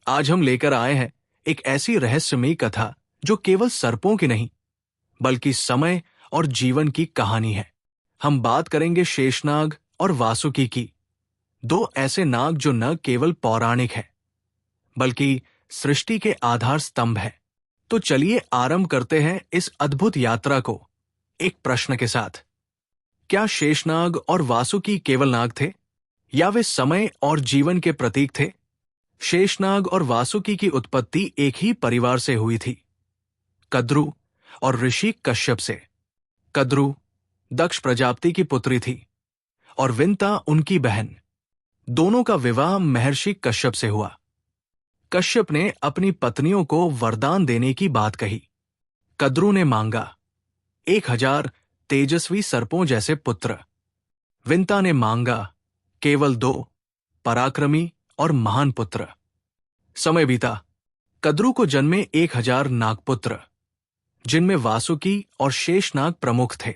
आज हम लेकर आए हैं एक ऐसी रहस्यमयी कथा जो केवल सर्पों की नहीं बल्कि समय और जीवन की कहानी है। हम बात करेंगे शेषनाग और वासुकी की, दो ऐसे नाग जो न केवल पौराणिक हैं बल्कि सृष्टि के आधार स्तंभ हैं। तो चलिए आरंभ करते हैं इस अद्भुत यात्रा को एक प्रश्न के साथ। क्या शेषनाग और वासुकी केवल नाग थे या वे समय और जीवन के प्रतीक थे? शेषनाग और वासुकी की उत्पत्ति एक ही परिवार से हुई थी, कद्रु और ऋषि कश्यप से। कद्रु दक्ष प्रजापति की पुत्री थी और विंता उनकी बहन। दोनों का विवाह महर्षि कश्यप से हुआ। कश्यप ने अपनी पत्नियों को वरदान देने की बात कही। कद्रु ने मांगा 1000 तेजस्वी सर्पों जैसे पुत्र। विंता ने मांगा केवल 2 पराक्रमी और महान पुत्र। समय बीता। कद्रु को जन्मे 1000 नागपुत्र, जिनमें वासुकी और शेषनाग प्रमुख थे।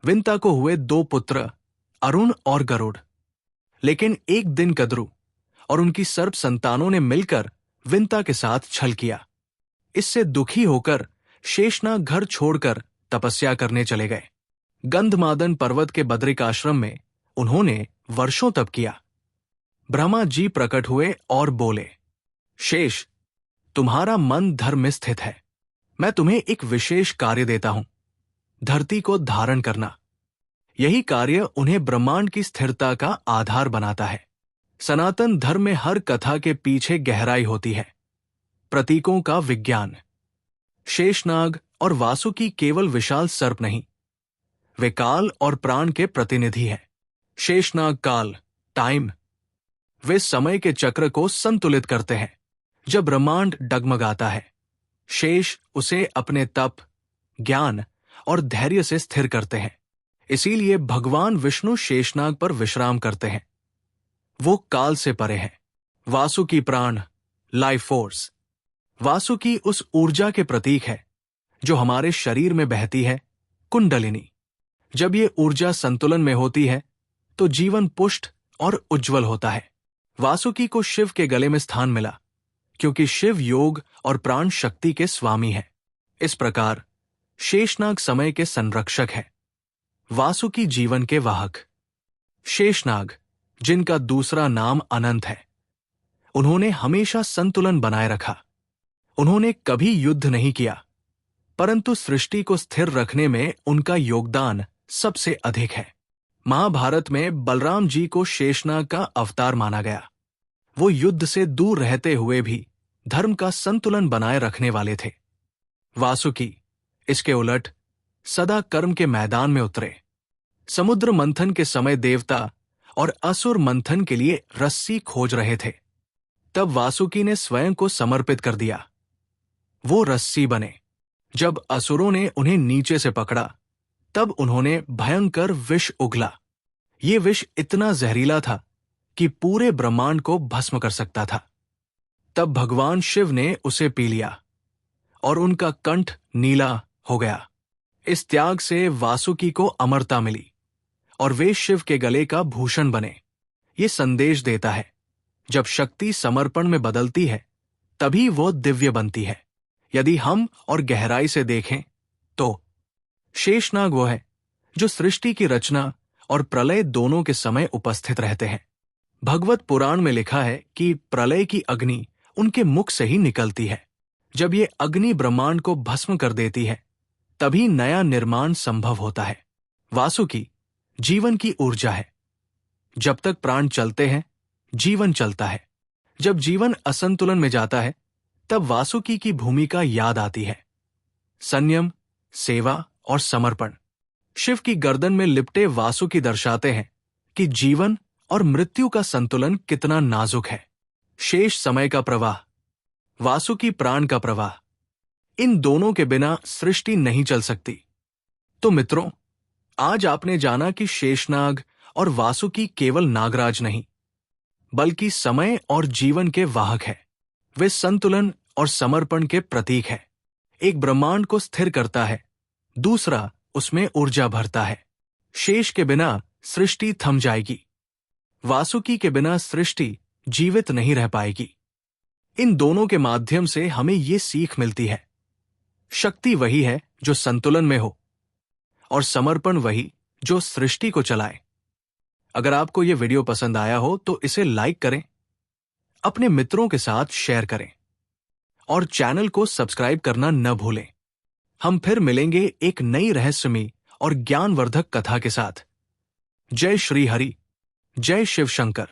विंता को हुए 2 पुत्र, अरुण और गरुड़। लेकिन एक दिन कद्रु और उनकी सर्प संतानों ने मिलकर विंता के साथ छल किया। इससे दुखी होकर शेषनाग घर छोड़कर तपस्या करने चले गए। गंधमादन पर्वत के बद्रिक आश्रम में उन्होंने वर्षों तप किया। ब्रह्मा जी प्रकट हुए और बोले, शेष, तुम्हारा मन धर्म में स्थित है। मैं तुम्हें एक विशेष कार्य देता हूं, धरती को धारण करना। यही कार्य उन्हें ब्रह्मांड की स्थिरता का आधार बनाता है। सनातन धर्म में हर कथा के पीछे गहराई होती है, प्रतीकों का विज्ञान। शेषनाग और वासुकी केवल विशाल सर्प नहीं, वे काल और प्राण के प्रतिनिधि हैं। शेषनाग काल, टाइम। वे समय के चक्र को संतुलित करते हैं। जब ब्रह्मांड डगमगाता है, शेष उसे अपने तप, ज्ञान और धैर्य से स्थिर करते हैं। इसीलिए भगवान विष्णु शेषनाग पर विश्राम करते हैं। वो काल से परे हैं। वासुकी प्राण, लाइफ फोर्स। वासुकी उस ऊर्जा के प्रतीक है जो हमारे शरीर में बहती है, कुंडलिनी। जब ये ऊर्जा संतुलन में होती है तो जीवन पुष्ट और उज्जवल होता है। वासुकी को शिव के गले में स्थान मिला क्योंकि शिव योग और प्राण शक्ति के स्वामी है। इस प्रकार शेषनाग समय के संरक्षक है, वासुकी जीवन के वाहक। शेषनाग, जिनका दूसरा नाम अनंत है, उन्होंने हमेशा संतुलन बनाए रखा। उन्होंने कभी युद्ध नहीं किया, परंतु सृष्टि को स्थिर रखने में उनका योगदान सबसे अधिक है। महाभारत में बलराम जी को शेषनाग का अवतार माना गया। वो युद्ध से दूर रहते हुए भी धर्म का संतुलन बनाए रखने वाले थे। वासुकी, इसके उलट, सदा कर्म के मैदान में उतरे। समुद्र मंथन के समय देवता और असुर मंथन के लिए रस्सी खोज रहे थे। तब वासुकी ने स्वयं को समर्पित कर दिया। वो रस्सी बने। जब असुरों ने उन्हें नीचे से पकड़ा, तब उन्होंने भयंकर विष उगला। ये विष इतना जहरीला था कि पूरे ब्रह्मांड को भस्म कर सकता था। तब भगवान शिव ने उसे पी लिया और उनका कंठ नीला हो गया। इस त्याग से वासुकी को अमरता मिली और वे शिव के गले का भूषण बने। ये संदेश देता है, जब शक्ति समर्पण में बदलती है तभी वो दिव्य बनती है। यदि हम और गहराई से देखें तो शेषनाग वो है जो सृष्टि की रचना और प्रलय दोनों के समय उपस्थित रहते हैं। भगवत पुराण में लिखा है कि प्रलय की अग्नि उनके मुख से ही निकलती है। जब ये अग्नि ब्रह्मांड को भस्म कर देती है तभी नया निर्माण संभव होता है। वासुकी जीवन की ऊर्जा है। जब तक प्राण चलते हैं, जीवन चलता है। जब जीवन असंतुलन में जाता है तब वासुकी की भूमिका याद आती है। संयम, सेवा और समर्पण। शिव की गर्दन में लिपटे वासुकी दर्शाते हैं कि जीवन और मृत्यु का संतुलन कितना नाजुक है। शेष समय का प्रवाह, वासुकी प्राण का प्रवाह। इन दोनों के बिना सृष्टि नहीं चल सकती। तो मित्रों, आज आपने जाना कि शेषनाग और वासुकी केवल नागराज नहीं बल्कि समय और जीवन के वाहक है। वे संतुलन और समर्पण के प्रतीक है। एक ब्रह्मांड को स्थिर करता है, दूसरा उसमें ऊर्जा भरता है। शेष के बिना सृष्टि थम जाएगी, वासुकी के बिना सृष्टि जीवित नहीं रह पाएगी। इन दोनों के माध्यम से हमें ये सीख मिलती है, शक्ति वही है जो संतुलन में हो, और समर्पण वही जो सृष्टि को चलाए। अगर आपको यह वीडियो पसंद आया हो तो इसे लाइक करें, अपने मित्रों के साथ शेयर करें और चैनल को सब्सक्राइब करना न भूलें। हम फिर मिलेंगे एक नई रहस्यमयी और ज्ञानवर्धक कथा के साथ। जय श्री हरि, जय शिव शंकर।